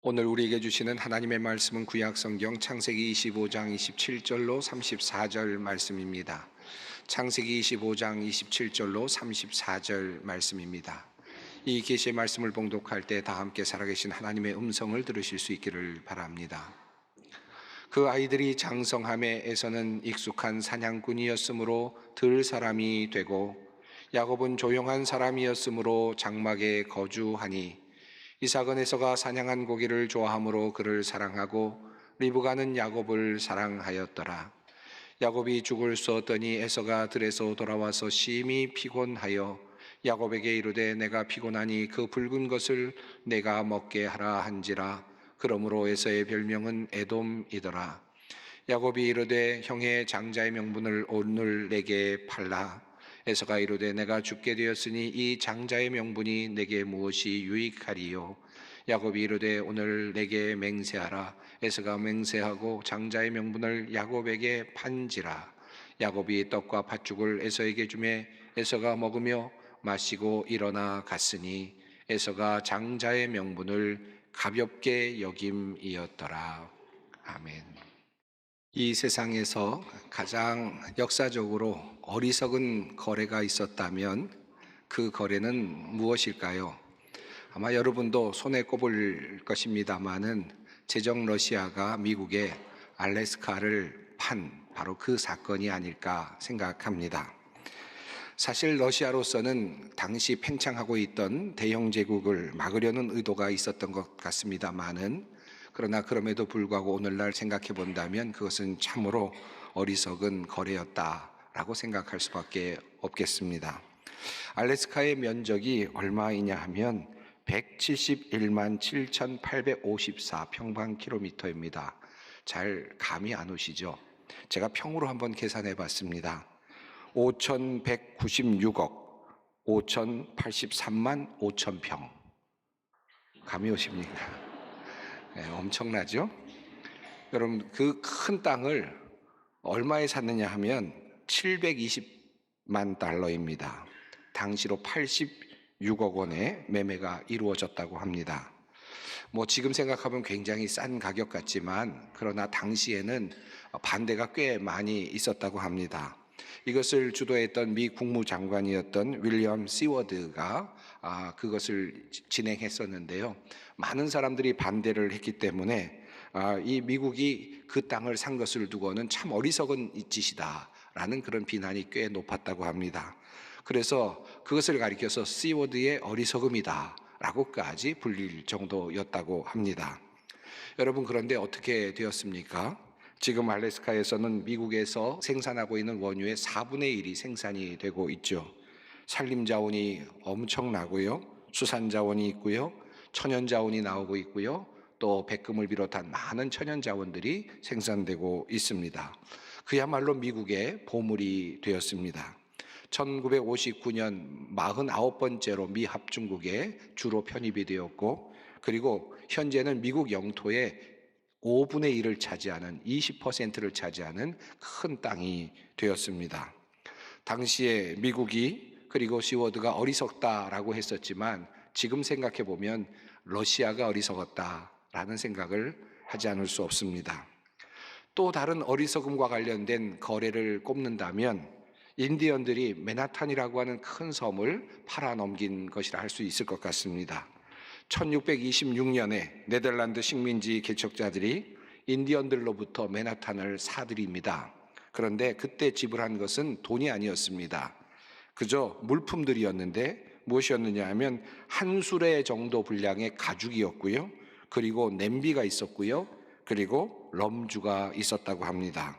오늘 우리에게 주시는 하나님의 말씀은 구약성경 창세기 25장 27절로 34절 말씀입니다. 창세기 25장 27절로 34절 말씀입니다. 이 계시의 말씀을 봉독할 때 다 함께 살아계신 하나님의 음성을 들으실 수 있기를 바랍니다. 그 아이들이 장성함에 에서는 익숙한 사냥꾼이었으므로 들 사람이 되고, 야곱은 조용한 사람이었으므로 장막에 거주하니, 이삭은 에서가 사냥한 고기를 좋아하므로 그를 사랑하고 리브가는 야곱을 사랑하였더라. 야곱이 죽을 쏘았더니 에서가 들에서 돌아와서 심히 피곤하여 야곱에게 이르되 내가 피곤하니 그 붉은 것을 내가 먹게 하라 한지라. 그러므로 에서의 별명은 에돔이더라. 야곱이 이르되 형의 장자의 명분을 오늘 내게 팔라. 에서가 이르되 내가 죽게 되었으니 이 장자의 명분이 내게 무엇이 유익하리요. 야곱이 이르되 오늘 내게 맹세하라. 에서가 맹세하고 장자의 명분을 야곱에게 판지라. 야곱이 떡과 팥죽을 에서에게 주매 에서가 먹으며 마시고 일어나 갔으니 에서가 장자의 명분을 가볍게 여김이었더라. 아멘. 이 세상에서 가장 역사적으로 어리석은 거래가 있었다면 그 거래는 무엇일까요? 아마 여러분도 손에 꼽을 것입니다마는 제정 러시아가 미국의 알래스카를 판 바로 그 사건이 아닐까 생각합니다. 사실 러시아로서는 당시 팽창하고 있던 대영 제국을 막으려는 의도가 있었던 것 같습니다마는, 그러나 그럼에도 불구하고 오늘날 생각해 본다면 그것은 참으로 어리석은 거래였다라고 생각할 수밖에 없겠습니다. 알래스카의 면적이 얼마이냐 하면 171만 7,854 평방킬로미터입니다. 잘 감이 안 오시죠? 제가 평으로 한번 계산해 봤습니다. 5,196억 5,083만 5천 평. 감이 오십니까? 네, 엄청나죠? 여러분, 그 큰 땅을 얼마에 샀느냐 하면 720만 달러입니다. 당시로 86억 원의 매매가 이루어졌다고 합니다. 지금 생각하면 굉장히 싼 가격 같지만, 그러나 당시에는 반대가 꽤 많이 있었다고 합니다. 이것을 주도했던 미 국무장관이었던 윌리엄 시워드가 그것을 진행했었는데요. 많은 사람들이 반대를 했기 때문에 이 미국이 그 땅을 산 것을 두고는 참 어리석은 짓이다라는 그런 비난이 꽤 높았다고 합니다. 그래서 그것을 가리켜서 시워드의 어리석음이다 라고까지 불릴 정도였다고 합니다. 여러분, 그런데 어떻게 되었습니까? 지금 알래스카에서는 미국에서 생산하고 있는 원유의 4분의 1이 생산이 되고 있죠. 산림자원이 엄청나고요, 수산자원이 있고요, 천연자원이 나오고 있고요, 또 백금을 비롯한 많은 천연자원들이 생산되고 있습니다. 그야말로 미국의 보물이 되었습니다. 1959년 49번째로 미 합중국에 주로 편입이 되었고, 그리고 현재는 미국 영토의 5분의 1을 차지하는 20%를 차지하는 큰 땅이 되었습니다. 당시에 미국이, 그리고 시워드가 어리석다라고 했었지만 지금 생각해 보면 러시아가 어리석었다라는 생각을 하지 않을 수 없습니다. 또 다른 어리석음과 관련된 거래를 꼽는다면 인디언들이 맨하탄이라고 하는 큰 섬을 팔아넘긴 것이라 할 수 있을 것 같습니다. 1626년에 네덜란드 식민지 개척자들이 인디언들로부터 맨하탄을 사들입니다. 그런데 그때 지불한 것은 돈이 아니었습니다. 그저 물품들이었는데 무엇이었느냐 하면 한 수레 정도 분량의 가죽이었고요, 그리고 냄비가 있었고요, 그리고 럼주가 있었다고 합니다.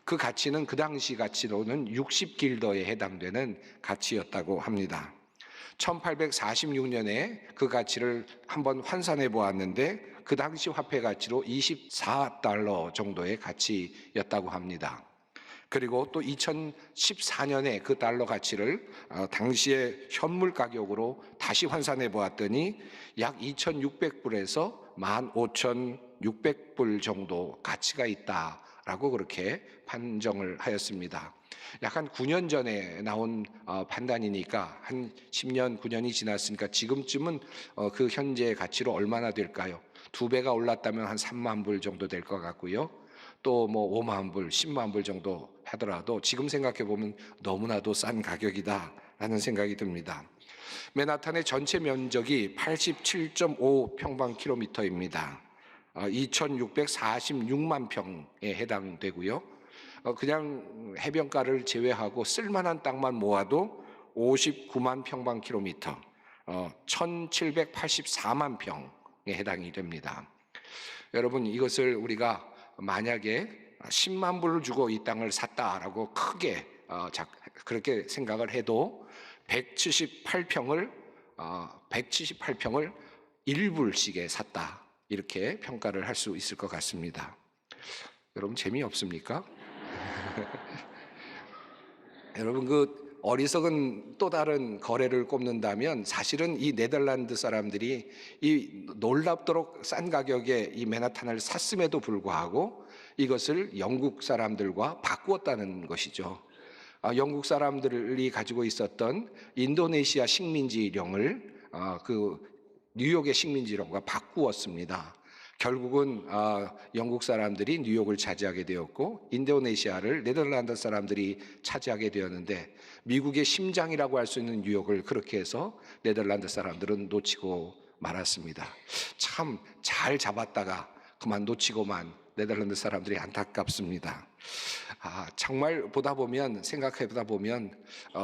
그 가치는 그 당시 가치로는 60길더에 해당되는 가치였다고 합니다. 1846년에 그 가치를 한번 환산해 보았는데 그 당시 화폐 가치로 24달러 정도의 가치였다고 합니다. 그리고 또 2014년에 그 달러 가치를 당시의 현물 가격으로 다시 환산해 보았더니 약 2,600불에서 15,600불 정도 가치가 있다라는 라고 그렇게 판정을 하였습니다. 약 한 9년 전에 나온 판단이니까 한 10년, 9년이 지났으니까 지금쯤은 그 현재 가치로 얼마나 될까요? 2배가 올랐다면 한 3만 불 정도 될 것 같고요. 또 뭐 5만 불, 10만 불 정도 하더라도 지금 생각해 보면 너무나도 싼 가격이다라는 생각이 듭니다. 맨하탄의 전체 면적이 87.5 평방킬로미터입니다. 2,646만 평에 해당되고요. 그냥 해변가를 제외하고 쓸만한 땅만 모아도 59만 평방킬로미터, 1,784만 평에 해당이 됩니다. 여러분, 이것을 우리가 만약에 10만 불을 주고 이 땅을 샀다라고 크게 그렇게 생각을 해도 178평을 1불씩에 샀다, 이렇게 평가를 할 수 있을 것 같습니다. 여러분, 재미없습니까? 여러분, 그 어리석은 또 다른 거래를 꼽는다면 사실은 이 네덜란드 사람들이 이 놀랍도록 싼 가격에 이 맨하탄을 샀음에도 불구하고 이것을 영국 사람들과 바꾸었다는 것이죠. 영국 사람들이 가지고 있었던 인도네시아 식민지령을 그 뉴욕의 식민지령과 바꾸었습니다. 결국은 영국 사람들이 뉴욕을 차지하게 되었고 인도네시아를 네덜란드 사람들이 차지하게 되었는데, 미국의 심장이라고 할 수 있는 뉴욕을 그렇게 해서 네덜란드 사람들은 놓치고 말았습니다. 참 잘 잡았다가 그만 놓치고만 네덜란드 사람들이 안타깝습니다. 정말 생각해 보다 보면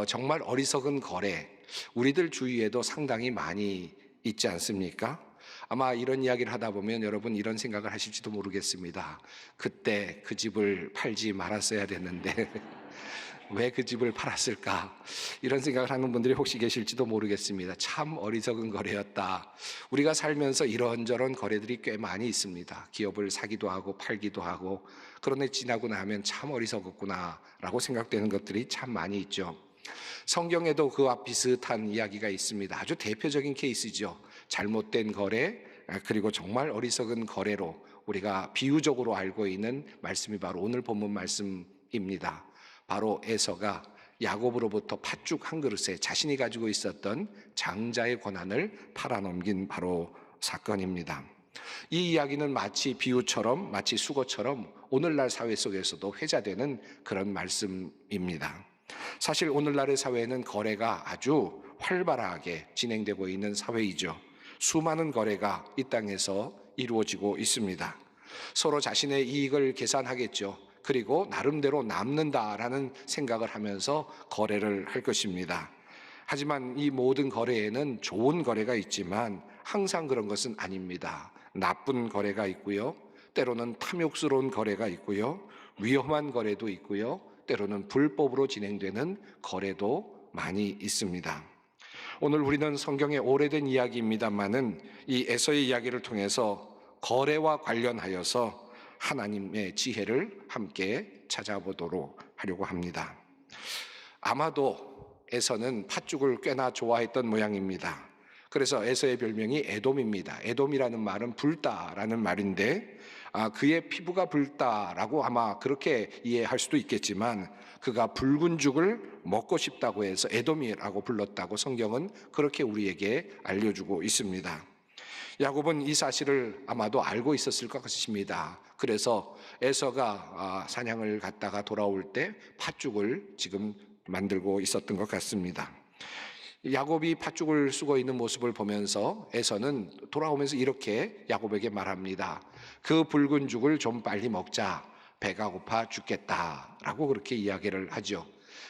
정말 어리석은 거래, 우리들 주위에도 상당히 많이 있지 않습니까? 아마 이런 이야기를 하다 보면 여러분 이런 생각을 하실지도 모르겠습니다. 그때 그 집을 팔지 말았어야 됐는데 왜 그 집을 팔았을까? 이런 생각을 하는 분들이 혹시 계실지도 모르겠습니다. 참 어리석은 거래였다. 우리가 살면서 이런저런 거래들이 꽤 많이 있습니다. 기업을 사기도 하고 팔기도 하고, 그런데 지나고 나면 참 어리석었구나 라고 생각되는 것들이 참 많이 있죠. 성경에도 그와 비슷한 이야기가 있습니다. 아주 대표적인 케이스죠. 잘못된 거래, 그리고 정말 어리석은 거래로 우리가 비유적으로 알고 있는 말씀이 바로 오늘 본문 말씀입니다. 바로 에서가 야곱으로부터 팥죽 한 그릇에 자신이 가지고 있었던 장자의 권한을 팔아넘긴 바로 사건입니다. 이 이야기는 마치 비유처럼, 마치 수고처럼 오늘날 사회 속에서도 회자되는 그런 말씀입니다. 사실 오늘날의 사회는 거래가 아주 활발하게 진행되고 있는 사회이죠. 수많은 거래가 이 땅에서 이루어지고 있습니다. 서로 자신의 이익을 계산하겠죠. 그리고 나름대로 남는다라는 생각을 하면서 거래를 할 것입니다. 하지만 이 모든 거래에는 좋은 거래가 있지만 항상 그런 것은 아닙니다. 나쁜 거래가 있고요. 때로는 탐욕스러운 거래가 있고요. 위험한 거래도 있고요. 때로는 불법으로 진행되는 거래도 많이 있습니다. 오늘 우리는 성경의 오래된 이야기입니다만은 이 에서의 이야기를 통해서 거래와 관련하여서 하나님의 지혜를 함께 찾아보도록 하려고 합니다. 아마도 에서는 팥죽을 꽤나 좋아했던 모양입니다. 그래서 에서의 별명이 에돔입니다. 에돔이라는 말은 붉다라는 말인데 그의 피부가 붉다라고 아마 그렇게 이해할 수도 있겠지만, 그가 붉은 죽을 먹고 싶다고 해서 에돔이라고 불렀다고 성경은 그렇게 우리에게 알려주고 있습니다. 야곱은 이 사실을 아마도 알고 있었을 것 같습니다. 그래서 에서가 사냥을 갔다가 돌아올 때 팥죽을 지금 만들고 있었던 것 같습니다. 야곱이 팥죽을 쓰고 있는 모습을 보면서 에서는 돌아오면서 이렇게 야곱에게 말합니다. 그 붉은 죽을 좀 빨리 먹자. 배가 고파 죽겠다라고 그렇게 이야기를 하죠.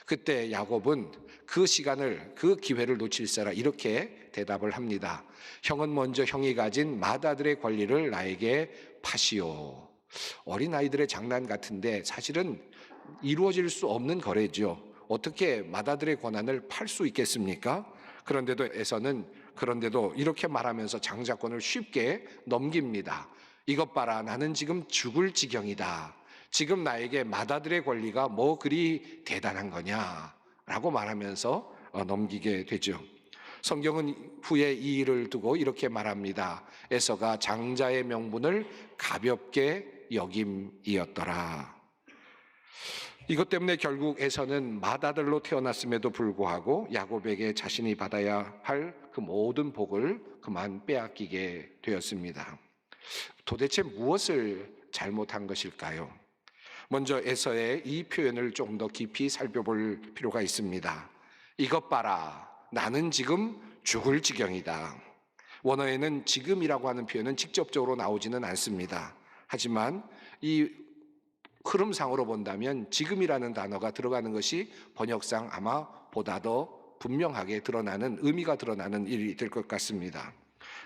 그때 야곱은 그 시간을, 그 기회를 놓칠세라 이렇게 대답을 합니다. 형은 먼저 형이 가진 맏아들의 권리를 나에게 파시오. 어린아이들의 장난 같은데 사실은 이루어질 수 없는 거래죠. 어떻게 맏아들의 권한을 팔 수 있겠습니까? 그런데도 에서는 이렇게 말하면서 장자권을 쉽게 넘깁니다. 이것 봐라, 나는 지금 죽을 지경이다. 지금 나에게 맏아들의 권리가 뭐 그리 대단한 거냐 라고 말하면서 넘기게 되죠. 성경은 후에 이 일을 두고 이렇게 말합니다. 에서가 장자의 명분을 가볍게 여김이었더라. 이것 때문에 결국 에서는 맏아들로 태어났음에도 불구하고 야곱에게 자신이 받아야 할 그 모든 복을 그만 빼앗기게 되었습니다. 도대체 무엇을 잘못한 것일까요? 먼저 에서의 이 표현을 조금 더 깊이 살펴볼 필요가 있습니다. 이것 봐라, 나는 지금 죽을 지경이다. 원어에는 지금이라고 하는 표현은 직접적으로 나오지는 않습니다. 하지만 이 흐름상으로 본다면 지금이라는 단어가 들어가는 것이 번역상 아마 보다 더 분명하게 드러나는, 의미가 드러나는 일이 될 것 같습니다.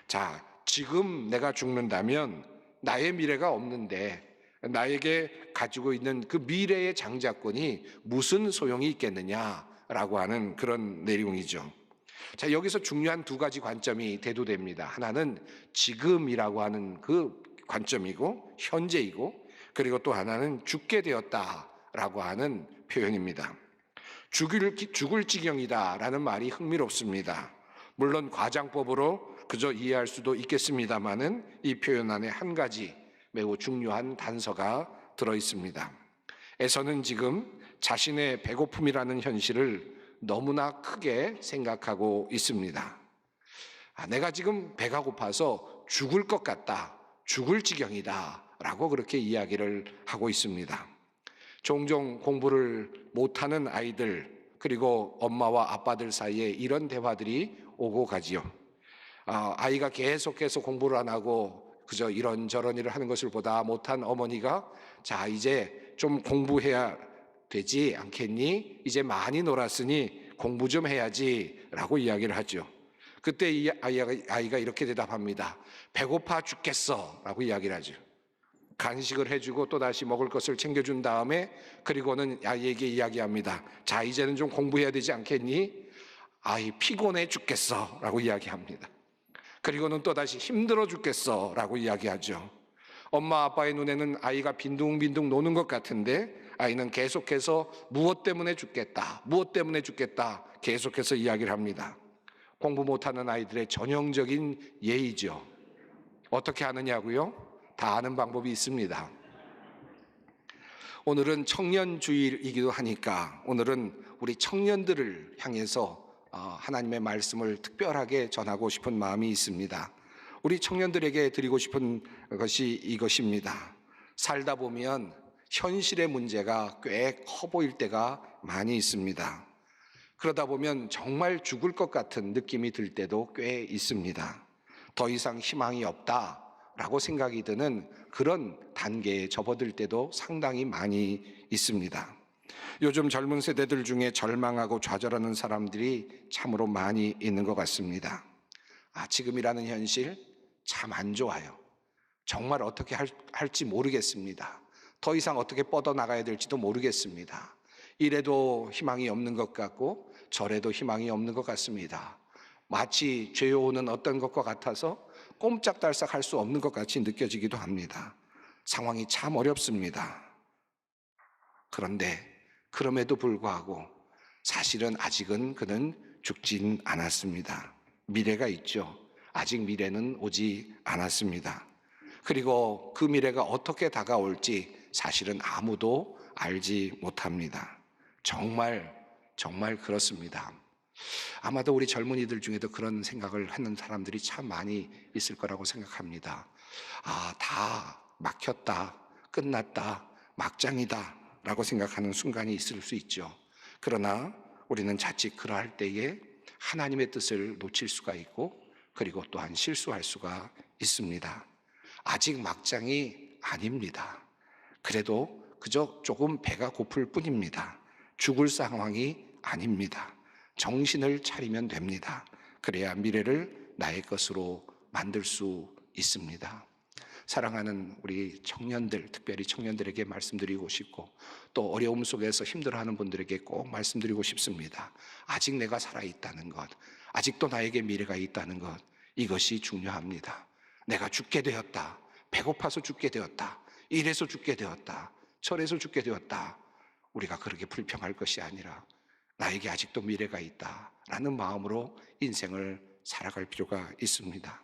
자, 지금 내가 죽는다면 나의 미래가 없는데 나에게 가지고 있는 그 미래의 장자권이 무슨 소용이 있겠느냐라고 하는 그런 내용이죠. 자, 여기서 중요한 두 가지 관점이 대두됩니다. 하나는 지금이라고 하는 그 관점이고 현재이고, 그리고 또 하나는 죽게 되었다라고 하는 표현입니다. 죽을 지경이다라는 말이 흥미롭습니다. 물론 과장법으로 그저 이해할 수도 있겠습니다마는 이 표현 안에 한 가지 매우 중요한 단서가 들어 있습니다. 에서는 지금 자신의 배고픔이라는 현실을 너무나 크게 생각하고 있습니다. 내가 지금 배가 고파서 죽을 것 같다, 죽을 지경이다 라고 그렇게 이야기를 하고 있습니다. 종종 공부를 못하는 아이들, 그리고 엄마와 아빠들 사이에 이런 대화들이 오고 가지요. 아이가 계속해서 공부를 안 하고 그저 이런저런 일을 하는 것을 보다 못한 어머니가, 자, 이제 좀 공부해야 되지 않겠니? 이제 많이 놀았으니 공부 좀 해야지 라고 이야기를 하죠. 그때 이 아이가 이렇게 대답합니다. 배고파 죽겠어 라고 이야기를 하죠. 간식을 해주고 또다시 먹을 것을 챙겨준 다음에, 그리고는 아이에게 이야기합니다. 자, 이제는 좀 공부해야 되지 않겠니? 아이 피곤해 죽겠어 라고 이야기합니다. 그리고는 또다시 힘들어 죽겠어 라고 이야기하죠. 엄마 아빠의 눈에는 아이가 빈둥빈둥 노는 것 같은데 아이는 계속해서 무엇 때문에 죽겠다, 무엇 때문에 죽겠다 계속해서 이야기를 합니다. 공부 못하는 아이들의 전형적인 예이죠. 어떻게 하느냐고요? 다 아는 방법이 있습니다. 오늘은 청년주일이기도 하니까 오늘은 우리 청년들을 향해서 하나님의 말씀을 특별하게 전하고 싶은 마음이 있습니다. 우리 청년들에게 드리고 싶은 것이 이것입니다. 살다 보면 현실의 문제가 꽤 커 보일 때가 많이 있습니다. 그러다 보면 정말 죽을 것 같은 느낌이 들 때도 꽤 있습니다. 더 이상 희망이 없다라고 생각이 드는 그런 단계에 접어들 때도 상당히 많이 있습니다. 요즘 젊은 세대들 중에 절망하고 좌절하는 사람들이 참으로 많이 있는 것 같습니다. 지금이라는 현실 참 안 좋아요. 정말 어떻게 할지 모르겠습니다. 더 이상 어떻게 뻗어나가야 될지도 모르겠습니다. 이래도 희망이 없는 것 같고 저래도 희망이 없는 것 같습니다. 마치 죄오는 어떤 것과 같아서 꼼짝달싹 할 수 없는 것 같이 느껴지기도 합니다. 상황이 참 어렵습니다. 그런데 그럼에도 불구하고 사실은 아직은 그는 죽진 않았습니다. 미래가 있죠. 아직 미래는 오지 않았습니다. 그리고 그 미래가 어떻게 다가올지 사실은 아무도 알지 못합니다. 정말 그렇습니다. 아마도 우리 젊은이들 중에도 그런 생각을 하는 사람들이 참 많이 있을 거라고 생각합니다. 다 막혔다, 끝났다, 막장이다 라고 생각하는 순간이 있을 수 있죠. 그러나 우리는 자칫 그러할 때에 하나님의 뜻을 놓칠 수가 있고, 그리고 또한 실수할 수가 있습니다. 아직 막장이 아닙니다. 그래도 그저 조금 배가 고플 뿐입니다. 죽을 상황이 아닙니다. 정신을 차리면 됩니다. 그래야 미래를 나의 것으로 만들 수 있습니다. 사랑하는 우리 청년들, 특별히 청년들에게 말씀드리고 싶고, 또 어려움 속에서 힘들어하는 분들에게 꼭 말씀드리고 싶습니다. 아직 내가 살아있다는 것, 아직도 나에게 미래가 있다는 것, 이것이 중요합니다. 내가 죽게 되었다, 배고파서 죽게 되었다, 이래서 죽게 되었다, 저래서 죽게 되었다, 우리가 그렇게 불평할 것이 아니라 나에게 아직도 미래가 있다라는 마음으로 인생을 살아갈 필요가 있습니다.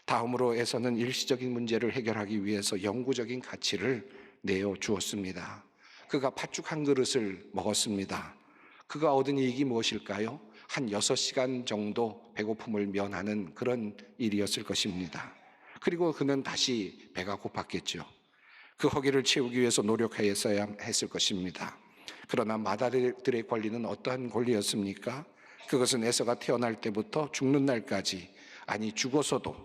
다음으로 에서는 일시적인 문제를 해결하기 위해서 영구적인 가치를 내어 주었습니다. 그가 팥죽 한 그릇을 먹었습니다. 그가 얻은 이익이 무엇일까요? 한 6시간 정도 배고픔을 면하는 그런 일이었을 것입니다. 그리고 그는 다시 배가 고팠겠죠. 그 허기를 채우기 위해서 노력하였어야 했을 것입니다. 그러나 마다들의 권리는 어떠한 권리였습니까? 그것은 에서가 태어날 때부터 죽는 날까지, 아니 죽어서도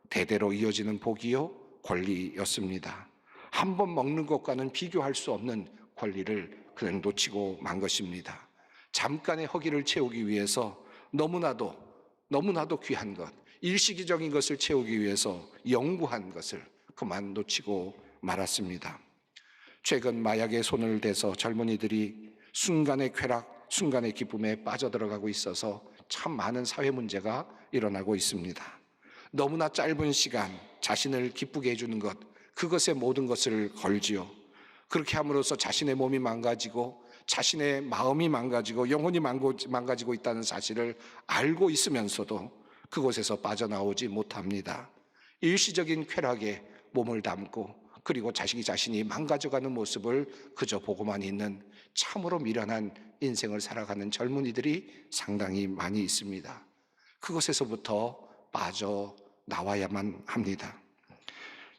대대로 이어지는 복이요 권리였습니다. 한 번 먹는 것과는 비교할 수 없는 권리를 그는 놓치고 만 것입니다. 잠깐의 허기를 채우기 위해서 너무나도 귀한 것, 일시적인 것을 채우기 위해서 영구한 것을 그만 놓치고 말았습니다. 최근 마약에 손을 대서 젊은이들이 순간의 쾌락, 순간의 기쁨에 빠져들어가고 있어서 참 많은 사회 문제가 일어나고 있습니다. 너무나 짧은 시간 자신을 기쁘게 해주는 것, 그것에 모든 것을 걸지요. 그렇게 함으로써 자신의 몸이 망가지고 자신의 마음이 망가지고 영혼이 망가지고 있다는 사실을 알고 있으면서도 그곳에서 빠져나오지 못합니다. 일시적인 쾌락에 몸을 담고 그리고 자신이 망가져가는 모습을 그저 보고만 있는 참으로 미련한 인생을 살아가는 젊은이들이 상당히 많이 있습니다. 그것에서부터 빠져나와야만 합니다.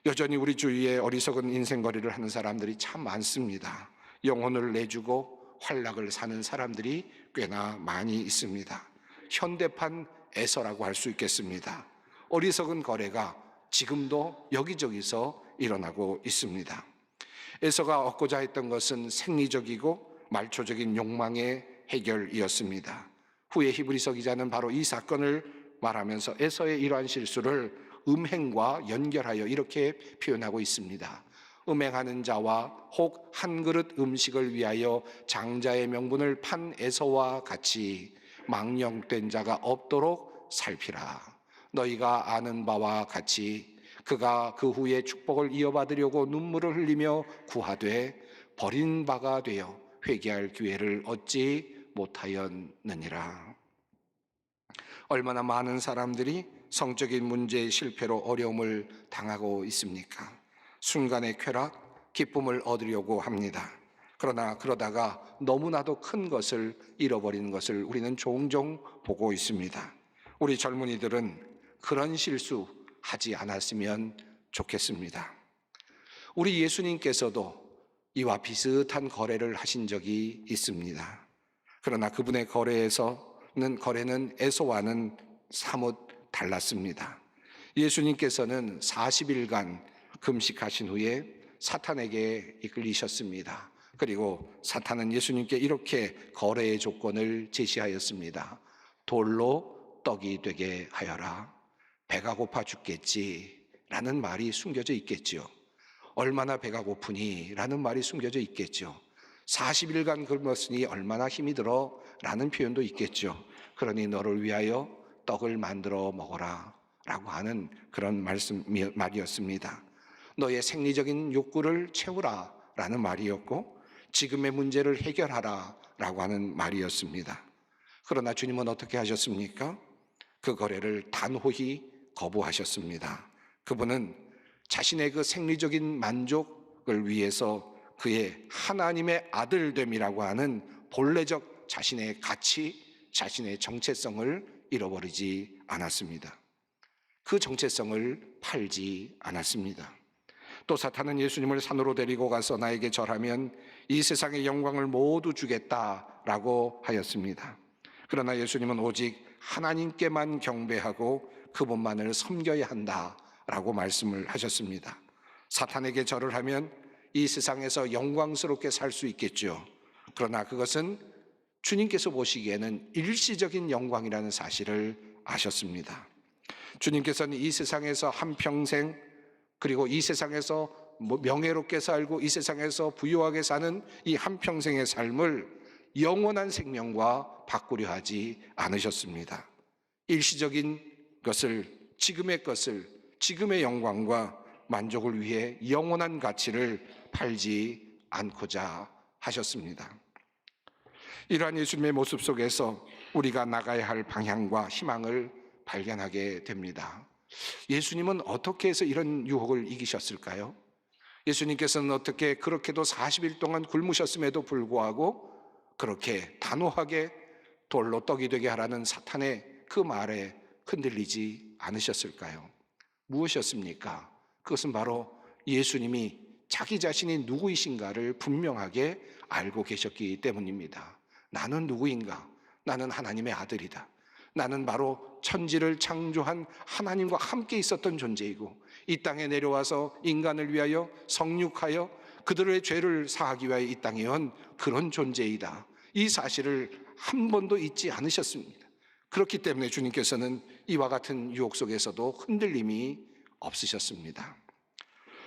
여전히 우리 주위에 어리석은 인생거리를 하는 사람들이 참 많습니다. 영혼을 내주고 활락을 사는 사람들이 꽤나 많이 있습니다. 현대판 에서라고 할 수 있겠습니다. 어리석은 거래가 지금도 여기저기서 일어나고 있습니다. 에서가 얻고자 했던 것은 생리적이고 말초적인 욕망의 해결이었습니다. 후에 히브리서 기자는 바로 이 사건을 말하면서 에서의 이러한 실수를 음행과 연결하여 이렇게 표현하고 있습니다. 음행하는 자와 혹 한 그릇 음식을 위하여 장자의 명분을 판 에서와 같이 망령된 자가 없도록 살피라. 너희가 아는 바와 같이 그가 그 후에 축복을 이어받으려고 눈물을 흘리며 구하되 버린 바가 되어 회개할 기회를 얻지 못하였느니라. 얼마나 많은 사람들이 성적인 문제의 실패로 어려움을 당하고 있습니까? 순간의 쾌락, 기쁨을 얻으려고 합니다. 그러나 그러다가 너무나도 큰 것을 잃어버리는 것을 우리는 종종 보고 있습니다. 우리 젊은이들은 그런 실수하지 않았으면 좋겠습니다. 우리 예수님께서도 이와 비슷한 거래를 하신 적이 있습니다. 그러나 그분의 거래는 에서와는 사뭇 달랐습니다. 예수님께서는 40일간 금식하신 후에 사탄에게 이끌리셨습니다. 그리고 사탄은 예수님께 이렇게 거래의 조건을 제시하였습니다. 돌로 떡이 되게 하여라. 배가 고파 죽겠지 라는 말이 숨겨져 있겠죠. 얼마나 배가 고프니 라는 말이 숨겨져 있겠죠. 40일간 굶었으니 얼마나 힘이 들어 라는 표현도 있겠죠. 그러니 너를 위하여 떡을 만들어 먹어라 라고 하는 그런 말이었습니다. 너의 생리적인 욕구를 채우라 라는 말이었고 지금의 문제를 해결하라 라고 하는 말이었습니다. 그러나 주님은 어떻게 하셨습니까? 그 거래를 단호히 거부하셨습니다. 그분은 자신의 그 생리적인 만족을 위해서 그의 하나님의 아들됨이라고 하는 본래적 자신의 가치, 자신의 정체성을 잃어버리지 않았습니다. 그 정체성을 팔지 않았습니다. 또 사탄은 예수님을 산으로 데리고 가서 나에게 절하면 이 세상의 영광을 모두 주겠다라고 하였습니다. 그러나 예수님은 오직 하나님께만 경배하고 그분만을 섬겨야 한다라고 말씀을 하셨습니다. 사탄에게 절을 하면 이 세상에서 영광스럽게 살 수 있겠죠. 그러나 그것은 주님께서 보시기에는 일시적인 영광이라는 사실을 아셨습니다. 주님께서는 이 세상에서 한평생 그리고 이 세상에서 명예롭게 살고 이 세상에서 부유하게 사는 이 한평생의 삶을 영원한 생명과 바꾸려 하지 않으셨습니다. 일시적인 것을, 지금의 영광과 만족을 위해 영원한 가치를 팔지 않고자 하셨습니다. 이러한 예수님의 모습 속에서 우리가 나가야 할 방향과 희망을 발견하게 됩니다. 예수님은 어떻게 해서 이런 유혹을 이기셨을까요? 예수님께서는 어떻게 그렇게도 40일 동안 굶으셨음에도 불구하고 그렇게 단호하게 돌로 떡이 되게 하라는 사탄의 그 말에 흔들리지 않으셨을까요? 무엇이었습니까? 그것은 바로 예수님이 자기 자신이 누구이신가를 분명하게 알고 계셨기 때문입니다. 나는 누구인가? 나는 하나님의 아들이다. 나는 바로 천지를 창조한 하나님과 함께 있었던 존재이고 이 땅에 내려와서 인간을 위하여 성육하여 그들의 죄를 사하기 위하여 이 땅에 온 그런 존재이다. 이 사실을 한 번도 잊지 않으셨습니다. 그렇기 때문에 주님께서는 이와 같은 유혹 속에서도 흔들림이 없으셨습니다.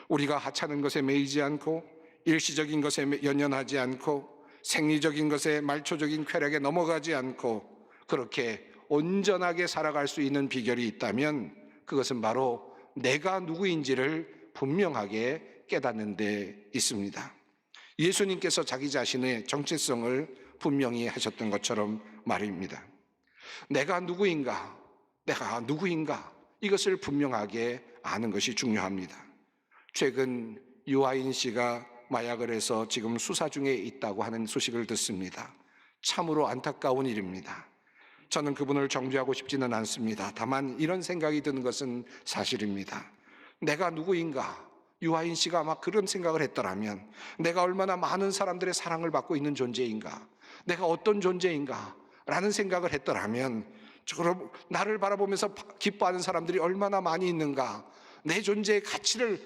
우리가 하찮은 것에 매이지 않고 일시적인 것에 연연하지 않고 생리적인 것에 말초적인 쾌락에 넘어가지 않고 그렇게 온전하게 살아갈 수 있는 비결이 있다면 그것은 바로 내가 누구인지를 분명하게 깨닫는 데 있습니다. 예수님께서 자기 자신의 정체성을 분명히 하셨던 것처럼 말입니다. 내가 누구인가? 내가 누구인가? 이것을 분명하게 아는 것이 중요합니다. 최근 유아인 씨가 마약을 해서 지금 수사 중에 있다고 하는 소식을 듣습니다. 참으로 안타까운 일입니다. 저는 그분을 정죄하고 싶지는 않습니다. 다만 이런 생각이 드는 것은 사실입니다. 내가 누구인가? 유아인 씨가 아마 그런 생각을 했더라면 내가 얼마나 많은 사람들의 사랑을 받고 있는 존재인가? 내가 어떤 존재인가? 라는 생각을 했더라면 그럼 나를 바라보면서 기뻐하는 사람들이 얼마나 많이 있는가? 내 존재의 가치를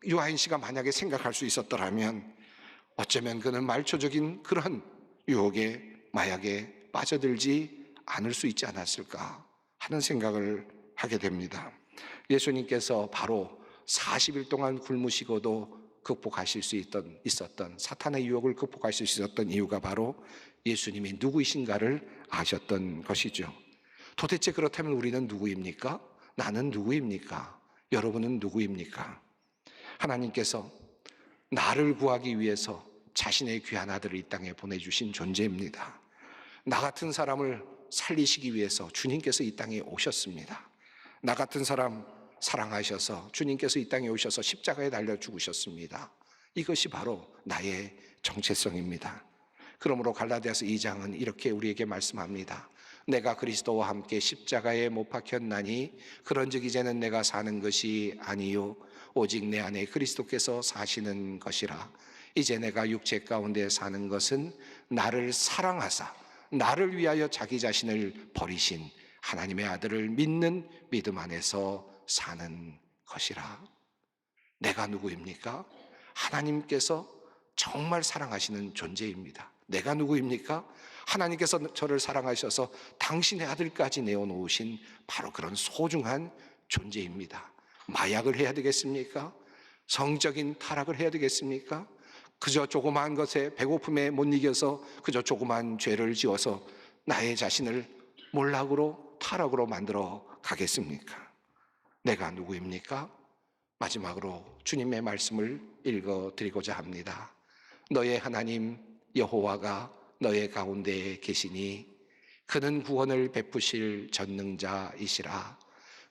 유아인 씨가 만약에 생각할 수 있었더라면 어쩌면 그는 말초적인 그런 유혹에 마약에 빠져들지 않을 수 있지 않았을까 하는 생각을 하게 됩니다. 예수님께서 바로 40일 동안 굶으시고도 극복하실 수 있었던 사탄의 유혹을 극복하실 수 있었던 이유가 바로 예수님이 누구이신가를 아셨던 것이죠. 도대체 그렇다면 우리는 누구입니까? 나는 누구입니까? 여러분은 누구입니까? 하나님께서 나를 구하기 위해서 자신의 귀한 아들을 이 땅에 보내주신 존재입니다. 나 같은 사람을 살리시기 위해서 주님께서 이 땅에 오셨습니다. 나 같은 사람 사랑하셔서 주님께서 이 땅에 오셔서 십자가에 달려 죽으셨습니다. 이것이 바로 나의 정체성입니다. 그러므로 갈라디아서 2장은 이렇게 우리에게 말씀합니다. 내가 그리스도와 함께 십자가에 못 박혔나니 그런즉 이제는 내가 사는 것이 아니요 오직 내 안에 그리스도께서 사시는 것이라. 이제 내가 육체 가운데 사는 것은 나를 사랑하사 나를 위하여 자기 자신을 버리신 하나님의 아들을 믿는 믿음 안에서 사는 것이라. 내가 누구입니까? 하나님께서 정말 사랑하시는 존재입니다. 내가 누구입니까? 하나님께서 저를 사랑하셔서 당신의 아들까지 내어놓으신 바로 그런 소중한 존재입니다. 마약을 해야 되겠습니까? 성적인 타락을 해야 되겠습니까? 그저 조그마한 것에 배고픔에 못 이겨서 그저 조그마한 죄를 지어서 나의 자신을 몰락으로 타락으로 만들어 가겠습니까? 내가 누구입니까? 마지막으로 주님의 말씀을 읽어드리고자 합니다. 너의 하나님 여호와가 너의 가운데에 계시니 그는 구원을 베푸실 전능자이시라.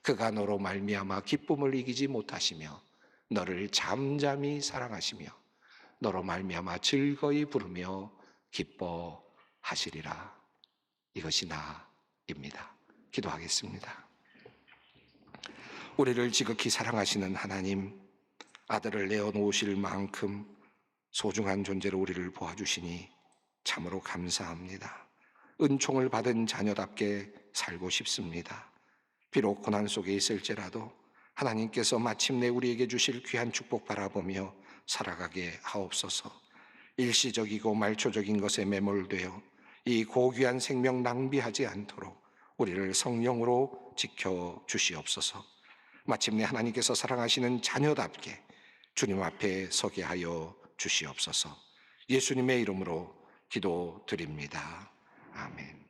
그가 너로 말미암아 기쁨을 이기지 못하시며 너를 잠잠히 사랑하시며 너로 말미암아 즐거이 부르며 기뻐하시리라. 이것이 나입니다. 기도하겠습니다. 우리를 지극히 사랑하시는 하나님, 아들을 내어놓으실 만큼 소중한 존재로 우리를 보아주시니 참으로 감사합니다. 은총을 받은 자녀답게 살고 싶습니다. 비록 고난 속에 있을지라도 하나님께서 마침내 우리에게 주실 귀한 축복 바라보며 살아가게 하옵소서. 일시적이고 말초적인 것에 매몰되어 이 고귀한 생명 낭비하지 않도록 우리를 성령으로 지켜주시옵소서. 마침내 하나님께서 사랑하시는 자녀답게 주님 앞에 서게 하여 주시옵소서. 예수님의 이름으로 기도드립니다. 아멘.